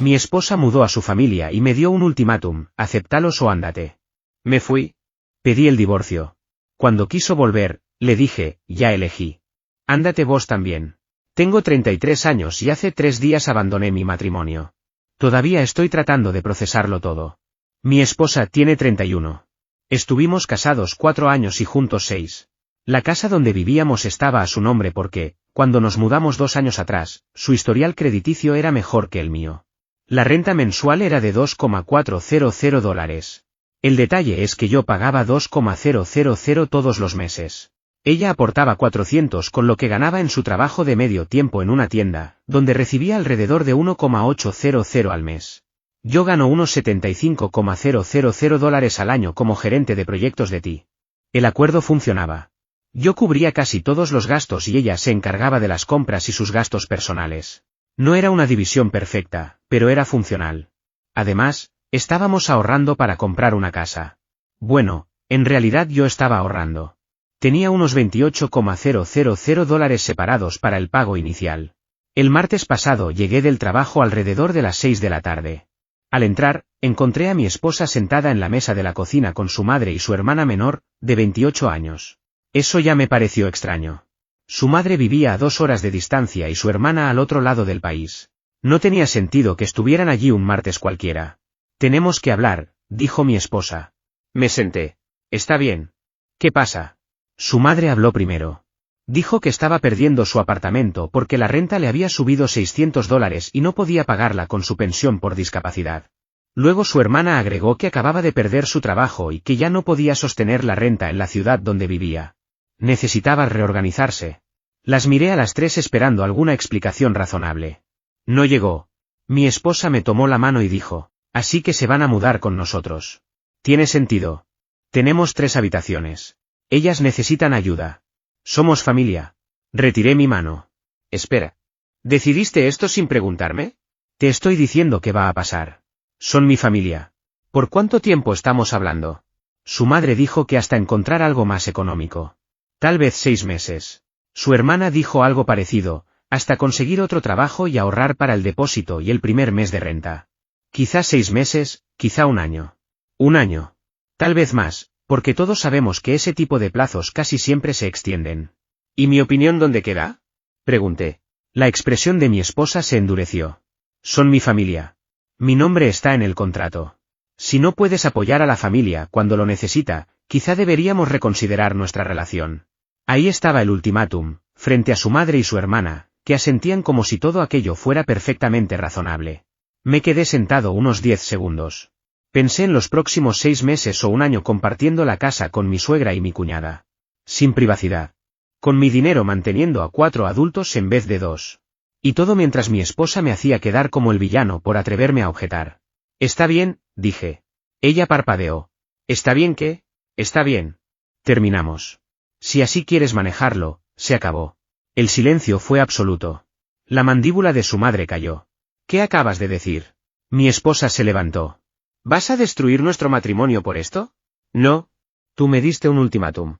Mi esposa mudó a su familia y me dio un ultimátum: acéptalos o ándate. Me fui. Pedí el divorcio. Cuando quiso volver, le dije: ya elegí. Ándate vos también. Tengo 33 años y hace 3 días abandoné mi matrimonio. Todavía estoy tratando de procesarlo todo. Mi esposa tiene 31. Estuvimos casados 4 años y juntos 6. La casa donde vivíamos estaba a su nombre porque, cuando nos mudamos 2 años atrás, su historial crediticio era mejor que el mío. La renta mensual era de $2,400. El detalle es que yo pagaba $2,000 todos los meses. Ella aportaba 400 con lo que ganaba en su trabajo de medio tiempo en una tienda, donde recibía alrededor de $1,800 al mes. Yo gano unos $75,000 al año como gerente de proyectos de TI. El acuerdo funcionaba. Yo cubría casi todos los gastos y ella se encargaba de las compras y sus gastos personales. No era una división perfecta, pero era funcional. Además, estábamos ahorrando para comprar una casa. Bueno, en realidad yo estaba ahorrando. Tenía unos $28,000 separados para el pago inicial. El martes pasado llegué del trabajo alrededor de las 6 de la tarde. Al entrar, encontré a mi esposa sentada en la mesa de la cocina con su madre y su hermana menor, de 28 años. Eso ya me pareció extraño. Su madre vivía a 2 horas de distancia y su hermana al otro lado del país. No tenía sentido que estuvieran allí un martes cualquiera. Tenemos que hablar, dijo mi esposa. Me senté. Está bien. ¿Qué pasa? Su madre habló primero. Dijo que estaba perdiendo su apartamento porque la renta le había subido $600 y no podía pagarla con su pensión por discapacidad. Luego su hermana agregó que acababa de perder su trabajo y que ya no podía sostener la renta en la ciudad donde vivía. Necesitaba reorganizarse. Las miré a las 3 esperando alguna explicación razonable. No llegó. Mi esposa me tomó la mano y dijo: así que se van a mudar con nosotros. Tiene sentido. Tenemos 3 habitaciones. Ellas necesitan ayuda. Somos familia. Retiré mi mano. Espera. ¿Decidiste esto sin preguntarme? Te estoy diciendo que va a pasar. Son mi familia. ¿Por cuánto tiempo estamos hablando? Su madre dijo que hasta encontrar algo más económico. Tal vez 6 meses. Su hermana dijo algo parecido, hasta conseguir otro trabajo y ahorrar para el depósito y el primer mes de renta. Quizá 6 meses, quizá 1 año. 1 año. Tal vez más, porque todos sabemos que ese tipo de plazos casi siempre se extienden. ¿Y mi opinión dónde queda? Pregunté. La expresión de mi esposa se endureció. Son mi familia. Mi nombre está en el contrato. Si no puedes apoyar a la familia cuando lo necesita, quizá deberíamos reconsiderar nuestra relación. Ahí estaba el ultimátum, frente a su madre y su hermana, que asentían como si todo aquello fuera perfectamente razonable. Me quedé sentado unos 10 segundos. Pensé en los próximos 6 meses o 1 año compartiendo la casa con mi suegra y mi cuñada. Sin privacidad. Con mi dinero manteniendo a 4 adultos en vez de 2. Y todo mientras mi esposa me hacía quedar como el villano por atreverme a objetar. Está bien, dije. Ella parpadeó. ¿Está bien qué? Está bien. Terminamos. Si así quieres manejarlo, se acabó. El silencio fue absoluto. La mandíbula de su madre cayó. ¿Qué acabas de decir? Mi esposa se levantó. ¿Vas a destruir nuestro matrimonio por esto? No. Tú me diste un ultimátum.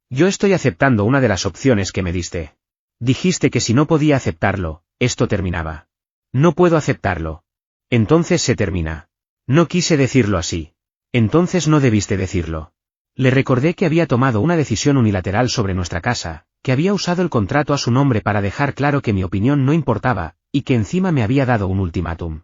Yo estoy aceptando una de las opciones que me diste. Dijiste que si no podía aceptarlo, esto terminaba. No puedo aceptarlo. Entonces se termina. No quise decirlo así. Entonces no debiste decirlo. Le recordé que había tomado una decisión unilateral sobre nuestra casa, que había usado el contrato a su nombre para dejar claro que mi opinión no importaba, y que encima me había dado un ultimátum.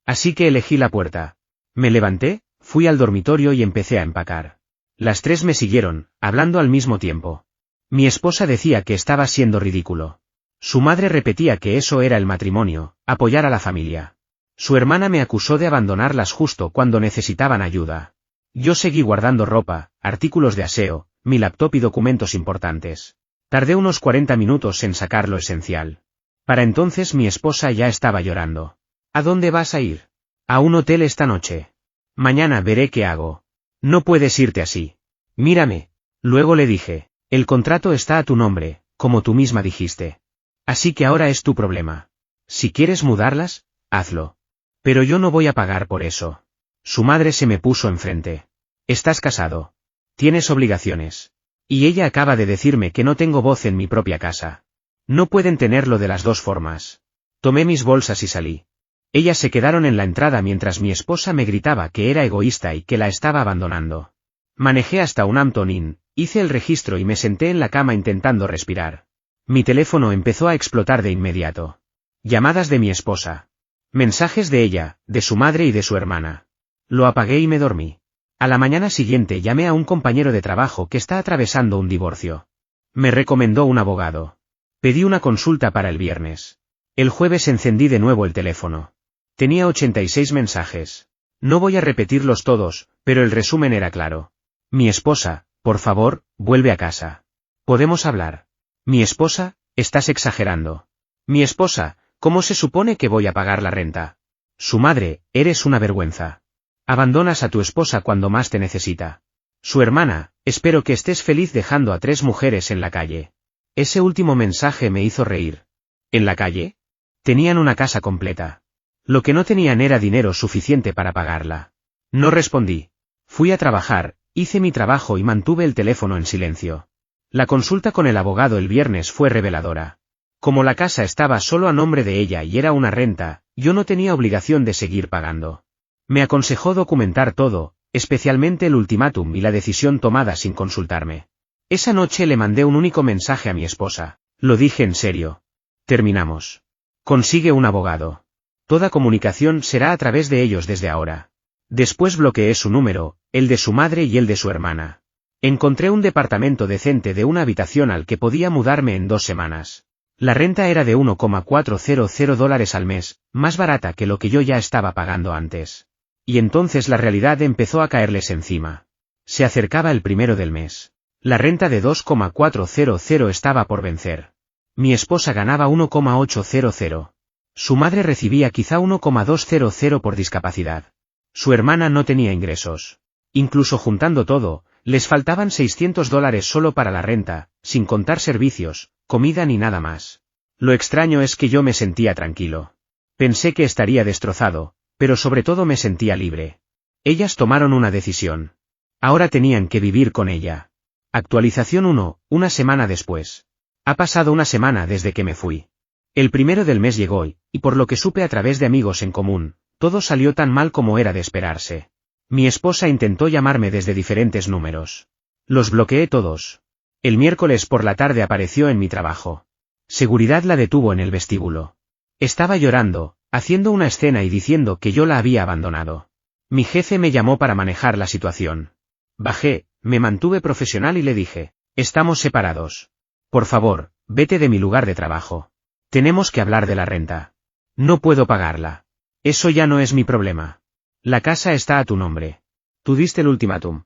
Así que elegí la puerta. Me levanté, fui al dormitorio y empecé a empacar. Las 3 me siguieron, hablando al mismo tiempo. Mi esposa decía que estaba siendo ridículo. Su madre repetía que eso era el matrimonio, apoyar a la familia. Su hermana me acusó de abandonarlas justo cuando necesitaban ayuda. Yo seguí guardando ropa, artículos de aseo, mi laptop y documentos importantes. Tardé unos 40 minutos en sacar lo esencial. Para entonces mi esposa ya estaba llorando. ¿A dónde vas a ir? A un hotel esta noche. Mañana veré qué hago. No puedes irte así. Mírame. Luego le dije, el contrato está a tu nombre, como tú misma dijiste. Así que ahora es tu problema. Si quieres mudarlas, hazlo. Pero yo no voy a pagar por eso. Su madre se me puso enfrente. Estás casado. Tienes obligaciones. Y ella acaba de decirme que no tengo voz en mi propia casa. No pueden tenerlo de las 2 formas. Tomé mis bolsas y salí. Ellas se quedaron en la entrada mientras mi esposa me gritaba que era egoísta y que la estaba abandonando. Manejé hasta un Hampton Inn, hice el registro y me senté en la cama intentando respirar. Mi teléfono empezó a explotar de inmediato. Llamadas de mi esposa. Mensajes de ella, de su madre y de su hermana. Lo apagué y me dormí. A la mañana siguiente llamé a un compañero de trabajo que está atravesando un divorcio. Me recomendó un abogado. Pedí una consulta para el viernes. El jueves encendí de nuevo el teléfono. Tenía 86 mensajes. No voy a repetirlos todos, pero el resumen era claro. Mi esposa, por favor, vuelve a casa. ¿Podemos hablar? Mi esposa, estás exagerando. Mi esposa, ¿cómo se supone que voy a pagar la renta? Su madre, eres una vergüenza. Abandonas a tu esposa cuando más te necesita. Su hermana, espero que estés feliz dejando a 3 mujeres en la calle. Ese último mensaje me hizo reír. ¿En la calle? Tenían una casa completa. Lo que no tenían era dinero suficiente para pagarla. No respondí. Fui a trabajar, hice mi trabajo y mantuve el teléfono en silencio. La consulta con el abogado el viernes fue reveladora. Como la casa estaba solo a nombre de ella y era una renta, yo no tenía obligación de seguir pagando. Me aconsejó documentar todo, especialmente el ultimátum y la decisión tomada sin consultarme. Esa noche le mandé un único mensaje a mi esposa. Lo dije en serio. Terminamos. Consigue un abogado. Toda comunicación será a través de ellos desde ahora. Después bloqueé su número, el de su madre y el de su hermana. Encontré un departamento decente de una habitación al que podía mudarme en 2 semanas. La renta era de $1,400 al mes, más barata que lo que yo ya estaba pagando antes. Y entonces la realidad empezó a caerles encima. Se acercaba el primero del mes. La renta de $2,400 estaba por vencer. Mi esposa ganaba $1,800. Su madre recibía quizá $1,200 por discapacidad. Su hermana no tenía ingresos. Incluso juntando todo, les faltaban $600 solo para la renta, sin contar servicios, comida ni nada más. Lo extraño es que yo me sentía tranquilo. Pensé que estaría destrozado, pero sobre todo me sentía libre. Ellas tomaron una decisión. Ahora tenían que vivir con ella. Actualización 1, una semana después. Ha pasado una semana desde que me fui. El primero del mes llegó y por lo que supe a través de amigos en común, todo salió tan mal como era de esperarse. Mi esposa intentó llamarme desde diferentes números. Los bloqueé todos. El miércoles por la tarde apareció en mi trabajo. Seguridad la detuvo en el vestíbulo. Estaba llorando, haciendo una escena y diciendo que yo la había abandonado. Mi jefe me llamó para manejar la situación. Bajé, me mantuve profesional y le dije, estamos separados. Por favor, vete de mi lugar de trabajo. Tenemos que hablar de la renta. No puedo pagarla. Eso ya no es mi problema. La casa está a tu nombre. Tú diste el ultimátum.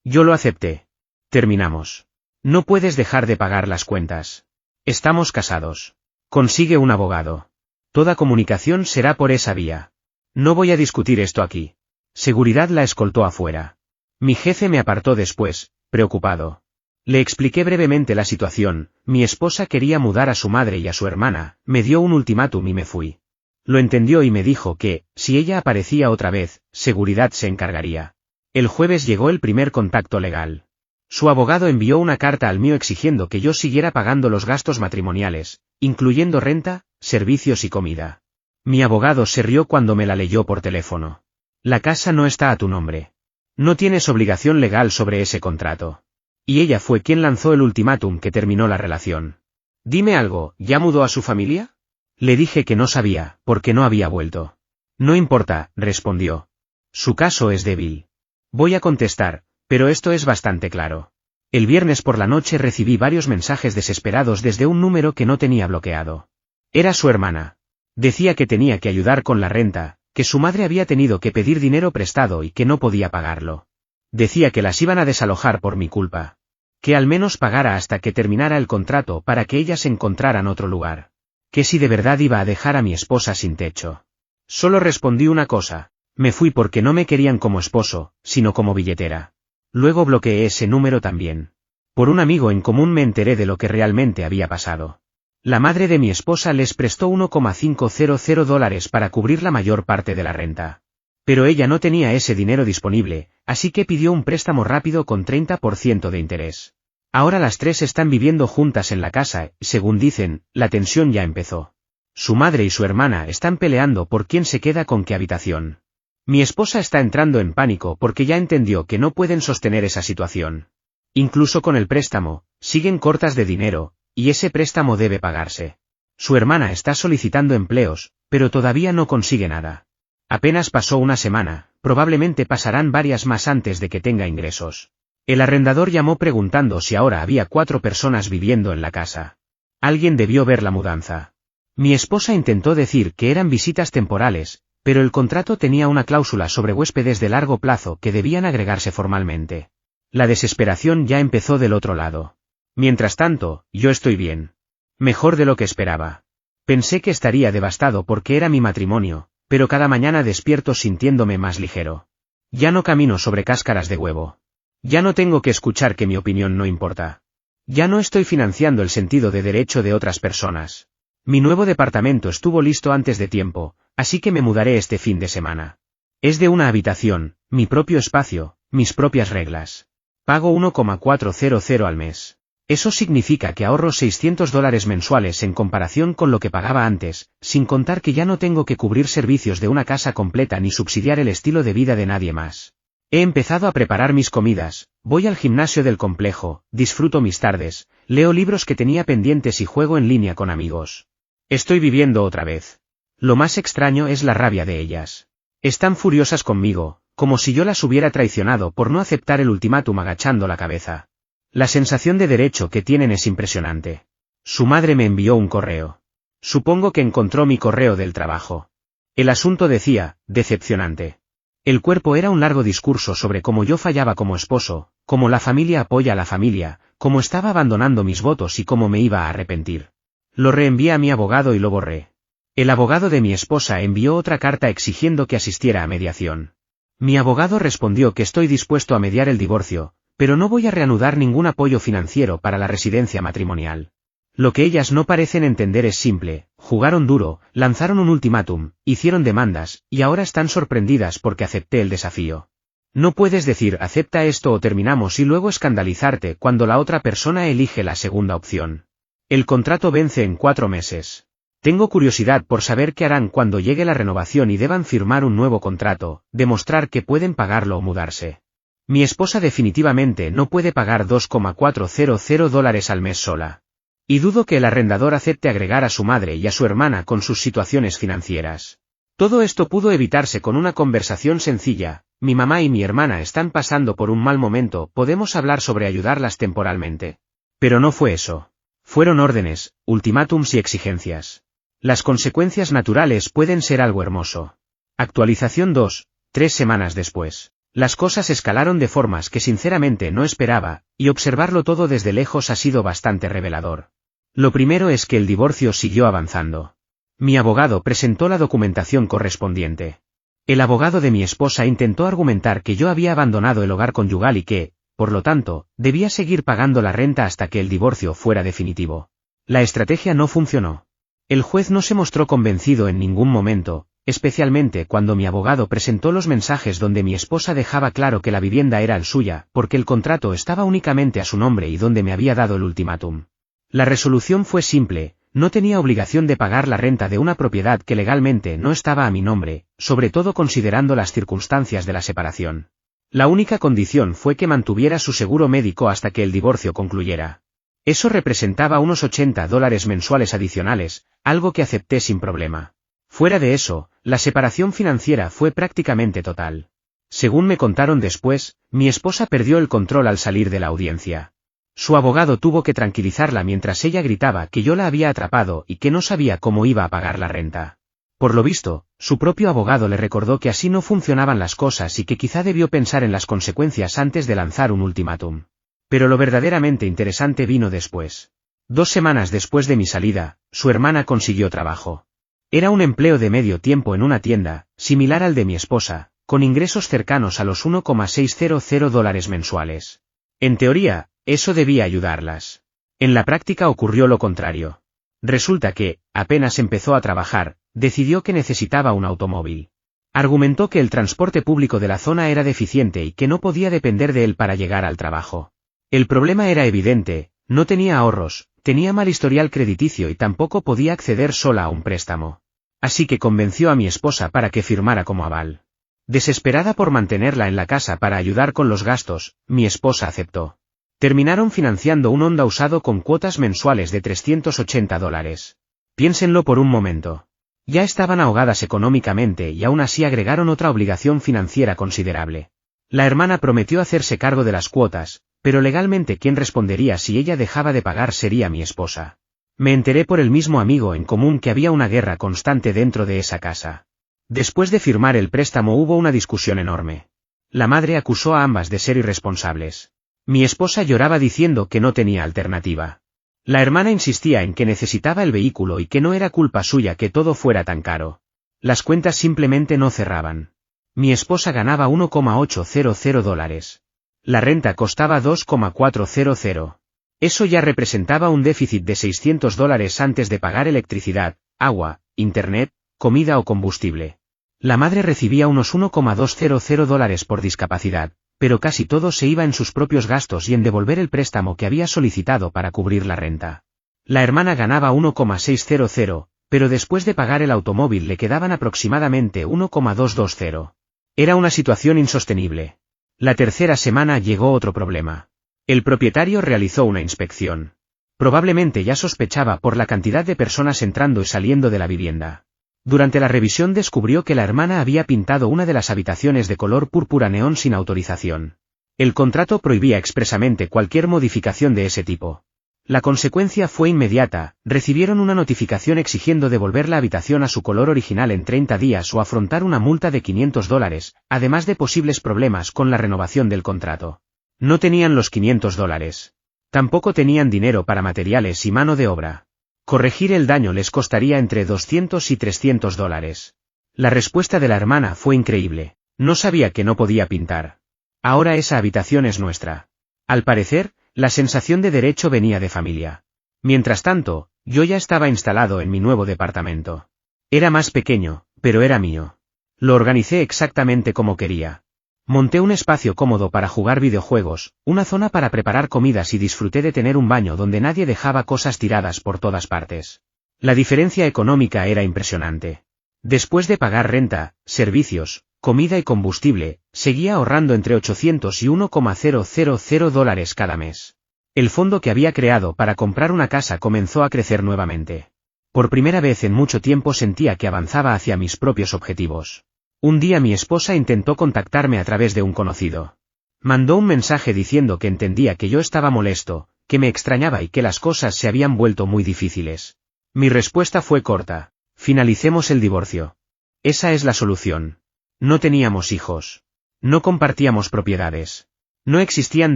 Yo lo acepté. Terminamos. No puedes dejar de pagar las cuentas. Estamos casados. Consigue un abogado. Toda comunicación será por esa vía. No voy a discutir esto aquí. Seguridad la escoltó afuera. Mi jefe me apartó después, preocupado. Le expliqué brevemente la situación, mi esposa quería mudar a su madre y a su hermana, me dio un ultimátum y me fui. Lo entendió y me dijo que, si ella aparecía otra vez, Seguridad se encargaría. El jueves llegó el primer contacto legal. Su abogado envió una carta al mío exigiendo que yo siguiera pagando los gastos matrimoniales, incluyendo renta, servicios y comida. Mi abogado se rió cuando me la leyó por teléfono. La casa no está a tu nombre. No tienes obligación legal sobre ese contrato. Y ella fue quien lanzó el ultimátum que terminó la relación. Dime algo, ¿ya mudó a su familia? Le dije que no sabía, porque no había vuelto. No importa, respondió. Su caso es débil. Voy a contestar, pero esto es bastante claro. El viernes por la noche recibí varios mensajes desesperados desde un número que no tenía bloqueado. Era su hermana. Decía que tenía que ayudar con la renta, que su madre había tenido que pedir dinero prestado y que no podía pagarlo. Decía que las iban a desalojar por mi culpa. Que al menos pagara hasta que terminara el contrato para que ellas encontraran otro lugar. Que si de verdad iba a dejar a mi esposa sin techo. Solo respondí una cosa, me fui porque no me querían como esposo, sino como billetera. Luego bloqueé ese número también. Por un amigo en común me enteré de lo que realmente había pasado. La madre de mi esposa les prestó $1,500 para cubrir la mayor parte de la renta. Pero ella no tenía ese dinero disponible, así que pidió un préstamo rápido con 30% de interés. Ahora las 3 están viviendo juntas en la casa, y según dicen, la tensión ya empezó. Su madre y su hermana están peleando por quién se queda con qué habitación. Mi esposa está entrando en pánico porque ya entendió que no pueden sostener esa situación. Incluso con el préstamo, siguen cortas de dinero, y ese préstamo debe pagarse. Su hermana está solicitando empleos, pero todavía no consigue nada. Apenas pasó una semana, probablemente pasarán varias más antes de que tenga ingresos. El arrendador llamó preguntando si ahora había 4 personas viviendo en la casa. Alguien debió ver la mudanza. Mi esposa intentó decir que eran visitas temporales, pero el contrato tenía una cláusula sobre huéspedes de largo plazo que debían agregarse formalmente. La desesperación ya empezó del otro lado. Mientras tanto, yo estoy bien. Mejor de lo que esperaba. Pensé que estaría devastado porque era mi matrimonio, pero cada mañana despierto sintiéndome más ligero. Ya no camino sobre cáscaras de huevo. Ya no tengo que escuchar que mi opinión no importa. Ya no estoy financiando el sentido de derecho de otras personas. Mi nuevo departamento estuvo listo antes de tiempo, así que me mudaré este fin de semana. Es de una habitación, mi propio espacio, mis propias reglas. Pago 1,400 al mes. Eso significa que ahorro $600 mensuales en comparación con lo que pagaba antes, sin contar que ya no tengo que cubrir servicios de una casa completa ni subsidiar el estilo de vida de nadie más. He empezado a preparar mis comidas, voy al gimnasio del complejo, disfruto mis tardes, leo libros que tenía pendientes y juego en línea con amigos. Estoy viviendo otra vez. Lo más extraño es la rabia de ellas. Están furiosas conmigo, como si yo las hubiera traicionado por no aceptar el ultimátum agachando la cabeza. La sensación de derecho que tienen es impresionante. Su madre me envió un correo. Supongo que encontró mi correo del trabajo. El asunto decía, decepcionante. El cuerpo era un largo discurso sobre cómo yo fallaba como esposo, cómo la familia apoya a la familia, cómo estaba abandonando mis votos y cómo me iba a arrepentir. Lo reenvié a mi abogado y lo borré. El abogado de mi esposa envió otra carta exigiendo que asistiera a mediación. Mi abogado respondió que estoy dispuesto a mediar el divorcio, pero no voy a reanudar ningún apoyo financiero para la residencia matrimonial. Lo que ellas no parecen entender es simple, jugaron duro, lanzaron un ultimátum, hicieron demandas, y ahora están sorprendidas porque acepté el desafío. No puedes decir acepta esto o terminamos y luego escandalizarte cuando la otra persona elige la segunda opción. El contrato vence en 4 meses. Tengo curiosidad por saber qué harán cuando llegue la renovación y deban firmar un nuevo contrato, demostrar que pueden pagarlo o mudarse. Mi esposa definitivamente no puede pagar $2,400 al mes sola. Y dudo que el arrendador acepte agregar a su madre y a su hermana con sus situaciones financieras. Todo esto pudo evitarse con una conversación sencilla, mi mamá y mi hermana están pasando por un mal momento, podemos hablar sobre ayudarlas temporalmente. Pero no fue eso. Fueron órdenes, ultimátums y exigencias. Las consecuencias naturales pueden ser algo hermoso. Actualización 2, 3 semanas después. Las cosas escalaron de formas que sinceramente no esperaba, y observarlo todo desde lejos ha sido bastante revelador. Lo primero es que el divorcio siguió avanzando. Mi abogado presentó la documentación correspondiente. El abogado de mi esposa intentó argumentar que yo había abandonado el hogar conyugal y que, por lo tanto, debía seguir pagando la renta hasta que el divorcio fuera definitivo. La estrategia no funcionó. El juez no se mostró convencido en ningún momento, especialmente cuando mi abogado presentó los mensajes donde mi esposa dejaba claro que la vivienda era suya, porque el contrato estaba únicamente a su nombre y donde me había dado el ultimátum. La resolución fue simple, no tenía obligación de pagar la renta de una propiedad que legalmente no estaba a mi nombre, sobre todo considerando las circunstancias de la separación. La única condición fue que mantuviera su seguro médico hasta que el divorcio concluyera. Eso representaba unos $80 mensuales adicionales, algo que acepté sin problema. Fuera de eso, la separación financiera fue prácticamente total. Según me contaron después, mi esposa perdió el control al salir de la audiencia. Su abogado tuvo que tranquilizarla mientras ella gritaba que yo la había atrapado y que no sabía cómo iba a pagar la renta. Por lo visto, su propio abogado le recordó que así no funcionaban las cosas y que quizá debió pensar en las consecuencias antes de lanzar un ultimátum. Pero lo verdaderamente interesante vino después. 2 semanas después de mi salida, su hermana consiguió trabajo. Era un empleo de medio tiempo en una tienda, similar al de mi esposa, con ingresos cercanos a los $1,600 mensuales. En teoría, eso debía ayudarlas. En la práctica ocurrió lo contrario. Resulta que, apenas empezó a trabajar, decidió que necesitaba un automóvil. Argumentó que el transporte público de la zona era deficiente y que no podía depender de él para llegar al trabajo. El problema era evidente, No tenía ahorros, tenía mal historial crediticio y tampoco podía acceder sola a un préstamo. Así que convenció a mi esposa para que firmara como aval. Desesperada por mantenerla en la casa para ayudar con los gastos, mi esposa aceptó. Terminaron financiando un Honda usado con cuotas mensuales de $380. Piénsenlo por un momento. Ya estaban ahogadas económicamente y aún así agregaron otra obligación financiera considerable. La hermana prometió hacerse cargo de las cuotas, pero legalmente quien respondería si ella dejaba de pagar sería mi esposa. Me enteré por el mismo amigo en común que había una guerra constante dentro de esa casa. Después de firmar el préstamo hubo una discusión enorme. La madre acusó a ambas de ser irresponsables. Mi esposa lloraba diciendo que no tenía alternativa. La hermana insistía en que necesitaba el vehículo y que no era culpa suya que todo fuera tan caro. Las cuentas simplemente no cerraban. Mi esposa ganaba $1,800. La renta costaba $2,400. Eso ya representaba un déficit de $600 antes de pagar electricidad, agua, internet, comida o combustible. La madre recibía unos $1,200 por discapacidad, pero casi todo se iba en sus propios gastos y en devolver el préstamo que había solicitado para cubrir la renta. La hermana ganaba $1,600, pero después de pagar el automóvil le quedaban aproximadamente $1,220. Era una situación insostenible. La tercera semana llegó otro problema. El propietario realizó una inspección. Probablemente ya sospechaba por la cantidad de personas entrando y saliendo de la vivienda. Durante la revisión descubrió que la hermana había pintado una de las habitaciones de color púrpura neón sin autorización. El contrato prohibía expresamente cualquier modificación de ese tipo. La consecuencia fue inmediata, recibieron una notificación exigiendo devolver la habitación a su color original en 30 días o afrontar una multa de $500, además de posibles problemas con la renovación del contrato. No tenían los $500. Tampoco tenían dinero para materiales y mano de obra. Corregir el daño les costaría entre $200 y $300. La respuesta de la hermana fue increíble. No sabía que no podía pintar. Ahora esa habitación es nuestra. Al parecer, la sensación de derecho venía de familia. Mientras tanto, yo ya estaba instalado en mi nuevo departamento. Era más pequeño, pero era mío. Lo organicé exactamente como quería. Monté un espacio cómodo para jugar videojuegos, una zona para preparar comidas y disfruté de tener un baño donde nadie dejaba cosas tiradas por todas partes. La diferencia económica era impresionante. Después de pagar renta, servicios, comida y combustible, seguía ahorrando entre $800 y $1,000 cada mes. El fondo que había creado para comprar una casa comenzó a crecer nuevamente. Por primera vez en mucho tiempo sentía que avanzaba hacia mis propios objetivos. Un día mi esposa intentó contactarme a través de un conocido. Mandó un mensaje diciendo que entendía que yo estaba molesto, que me extrañaba y que las cosas se habían vuelto muy difíciles. Mi respuesta fue corta: finalicemos el divorcio. Esa es la solución. No teníamos hijos. No compartíamos propiedades. No existían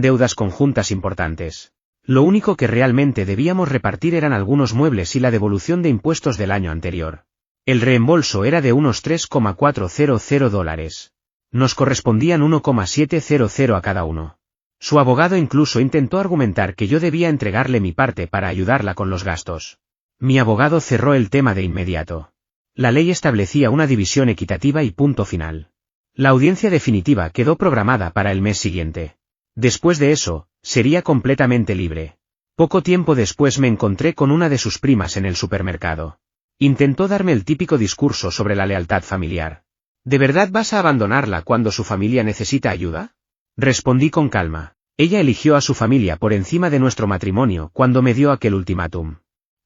deudas conjuntas importantes. Lo único que realmente debíamos repartir eran algunos muebles y la devolución de impuestos del año anterior. El reembolso era de unos $3,400. Nos correspondían $1,700 a cada uno. Su abogado incluso intentó argumentar que yo debía entregarle mi parte para ayudarla con los gastos. Mi abogado cerró el tema de inmediato. La ley establecía una división equitativa y punto final. La audiencia definitiva quedó programada para el mes siguiente. Después de eso, sería completamente libre. Poco tiempo después me encontré con una de sus primas en el supermercado. Intentó darme el típico discurso sobre la lealtad familiar. ¿De verdad vas a abandonarla cuando su familia necesita ayuda? Respondí con calma. Ella eligió a su familia por encima de nuestro matrimonio cuando me dio aquel ultimátum.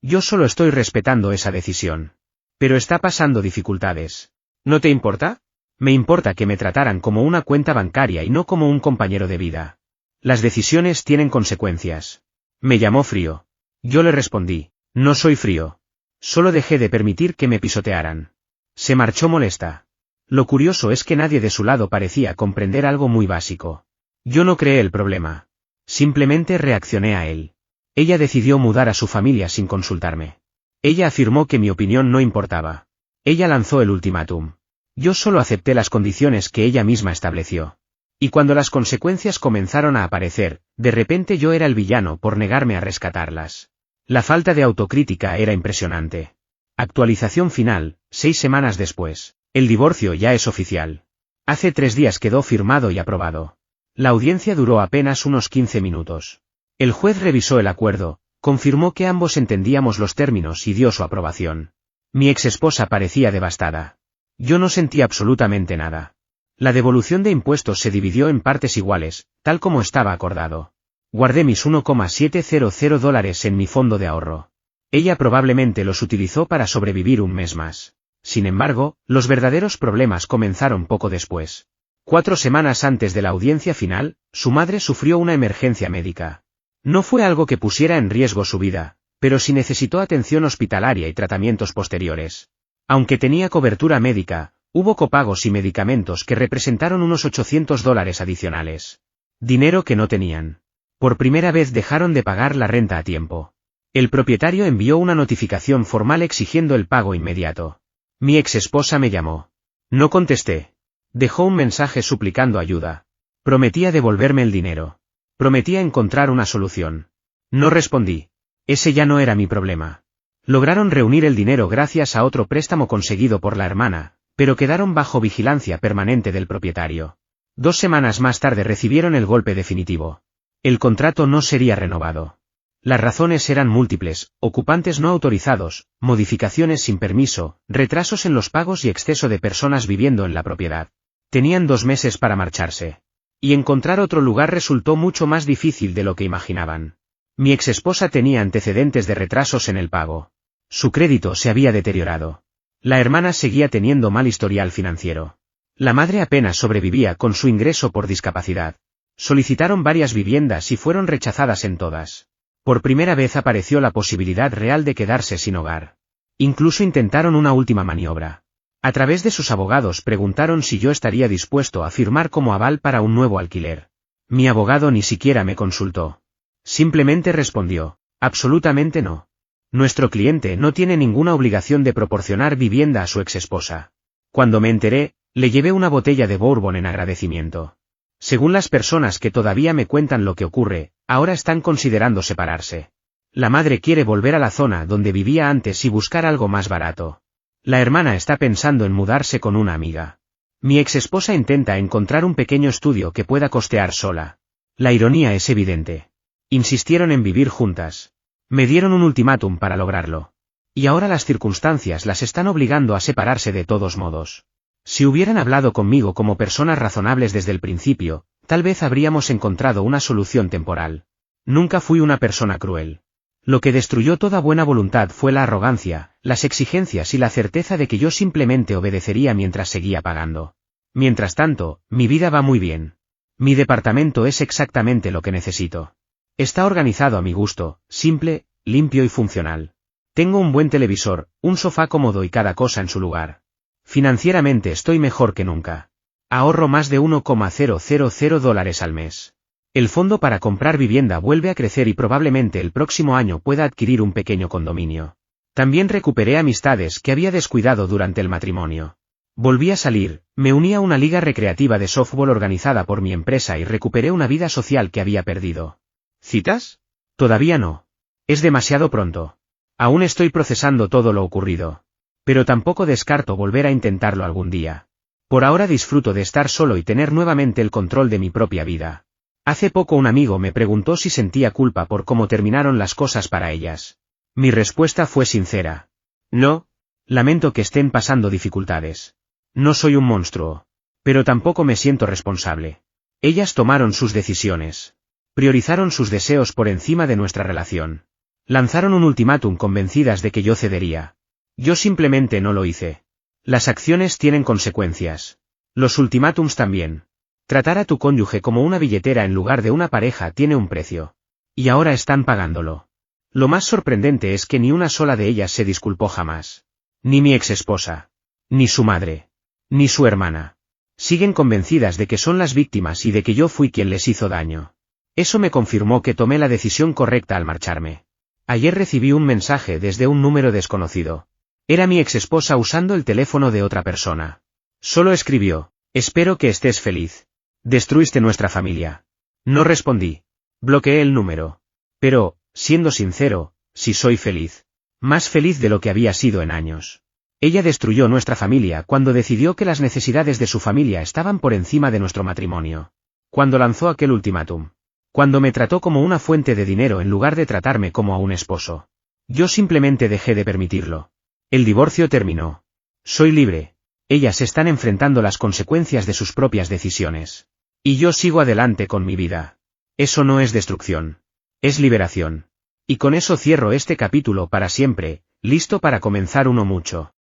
Yo solo estoy respetando esa decisión. Pero está pasando dificultades. ¿No te importa? Me importa que me trataran como una cuenta bancaria y no como un compañero de vida. Las decisiones tienen consecuencias. Me llamó frío. Yo le respondí: no soy frío. Solo dejé de permitir que me pisotearan. Se marchó molesta. Lo curioso es que nadie de su lado parecía comprender algo muy básico. Yo no creé el problema. Simplemente reaccioné a él. Ella decidió mudar a su familia sin consultarme. Ella afirmó que mi opinión no importaba. Ella lanzó el ultimátum. Yo solo acepté las condiciones que ella misma estableció. Y cuando las consecuencias comenzaron a aparecer, de repente yo era el villano por negarme a rescatarlas. La falta de autocrítica era impresionante. Actualización final, 6 semanas después. El divorcio ya es oficial. Hace 3 días quedó firmado y aprobado. La audiencia duró apenas unos 15 minutos. El juez revisó el acuerdo, confirmó que ambos entendíamos los términos y dio su aprobación. Mi exesposa parecía devastada. Yo no sentí absolutamente nada. La devolución de impuestos se dividió en partes iguales, tal como estaba acordado. Guardé mis $1,700 en mi fondo de ahorro. Ella probablemente los utilizó para sobrevivir un mes más. Sin embargo, los verdaderos problemas comenzaron poco después. 4 semanas antes de la audiencia final, su madre sufrió una emergencia médica. No fue algo que pusiera en riesgo su vida, pero sí necesitó atención hospitalaria y tratamientos posteriores. Aunque tenía cobertura médica, hubo copagos y medicamentos que representaron unos $800 adicionales. Dinero que no tenían. Por primera vez dejaron de pagar la renta a tiempo. El propietario envió una notificación formal exigiendo el pago inmediato. Mi exesposa me llamó. No contesté. Dejó un mensaje suplicando ayuda. Prometía devolverme el dinero. Prometía encontrar una solución. No respondí. Ese ya no era mi problema. Lograron reunir el dinero gracias a otro préstamo conseguido por la hermana, pero quedaron bajo vigilancia permanente del propietario. 2 semanas más tarde recibieron el golpe definitivo. El contrato no sería renovado. Las razones eran múltiples: ocupantes no autorizados, modificaciones sin permiso, retrasos en los pagos y exceso de personas viviendo en la propiedad. Tenían 2 meses para marcharse. Y encontrar otro lugar resultó mucho más difícil de lo que imaginaban. Mi exesposa tenía antecedentes de retrasos en el pago. Su crédito se había deteriorado. La hermana seguía teniendo mal historial financiero. La madre apenas sobrevivía con su ingreso por discapacidad. Solicitaron varias viviendas y fueron rechazadas en todas. Por primera vez apareció la posibilidad real de quedarse sin hogar. Incluso intentaron una última maniobra. A través de sus abogados preguntaron si yo estaría dispuesto a firmar como aval para un nuevo alquiler. Mi abogado ni siquiera me consultó. Simplemente respondió: absolutamente no. Nuestro cliente no tiene ninguna obligación de proporcionar vivienda a su exesposa. Cuando me enteré, le llevé una botella de bourbon en agradecimiento. Según las personas que todavía me cuentan lo que ocurre, ahora están considerando separarse. La madre quiere volver a la zona donde vivía antes y buscar algo más barato. La hermana está pensando en mudarse con una amiga. Mi exesposa intenta encontrar un pequeño estudio que pueda costear sola. La ironía es evidente. Insistieron en vivir juntas. Me dieron un ultimátum para lograrlo. Y ahora las circunstancias las están obligando a separarse de todos modos. Si hubieran hablado conmigo como personas razonables desde el principio, tal vez habríamos encontrado una solución temporal. Nunca fui una persona cruel. Lo que destruyó toda buena voluntad fue la arrogancia, las exigencias y la certeza de que yo simplemente obedecería mientras seguía pagando. Mientras tanto, mi vida va muy bien. Mi departamento es exactamente lo que necesito. Está organizado a mi gusto, simple, limpio y funcional. Tengo un buen televisor, un sofá cómodo y cada cosa en su lugar. Financieramente estoy mejor que nunca. Ahorro más de $1,000 al mes. El fondo para comprar vivienda vuelve a crecer y probablemente el próximo año pueda adquirir un pequeño condominio. También recuperé amistades que había descuidado durante el matrimonio. Volví a salir, me uní a una liga recreativa de softball organizada por mi empresa y recuperé una vida social que había perdido. ¿Citas? Todavía no. Es demasiado pronto. Aún estoy procesando todo lo ocurrido. Pero tampoco descarto volver a intentarlo algún día. Por ahora disfruto de estar solo y tener nuevamente el control de mi propia vida. Hace poco un amigo me preguntó si sentía culpa por cómo terminaron las cosas para ellas. Mi respuesta fue sincera. No. Lamento que estén pasando dificultades. No soy un monstruo. Pero tampoco me siento responsable. Ellas tomaron sus decisiones. Priorizaron sus deseos por encima de nuestra relación. Lanzaron un ultimátum convencidas de que yo cedería. Yo simplemente no lo hice. Las acciones tienen consecuencias. Los ultimátums también. Tratar a tu cónyuge como una billetera en lugar de una pareja tiene un precio. Y ahora están pagándolo. Lo más sorprendente es que ni una sola de ellas se disculpó jamás. Ni mi exesposa. Ni su madre. Ni su hermana. Siguen convencidas de que son las víctimas y de que yo fui quien les hizo daño. Eso me confirmó que tomé la decisión correcta al marcharme. Ayer recibí un mensaje desde un número desconocido. Era mi exesposa usando el teléfono de otra persona. Solo escribió: espero que estés feliz. Destruiste nuestra familia. No respondí. Bloqueé el número. Pero, siendo sincero, sí soy feliz. Más feliz de lo que había sido en años. Ella destruyó nuestra familia cuando decidió que las necesidades de su familia estaban por encima de nuestro matrimonio. Cuando lanzó aquel ultimátum. Cuando me trató como una fuente de dinero en lugar de tratarme como a un esposo. Yo simplemente dejé de permitirlo. El divorcio terminó. Soy libre. Ellas están enfrentando las consecuencias de sus propias decisiones. Y yo sigo adelante con mi vida. Eso no es destrucción. Es liberación. Y con eso cierro este capítulo para siempre, listo para comenzar uno mucho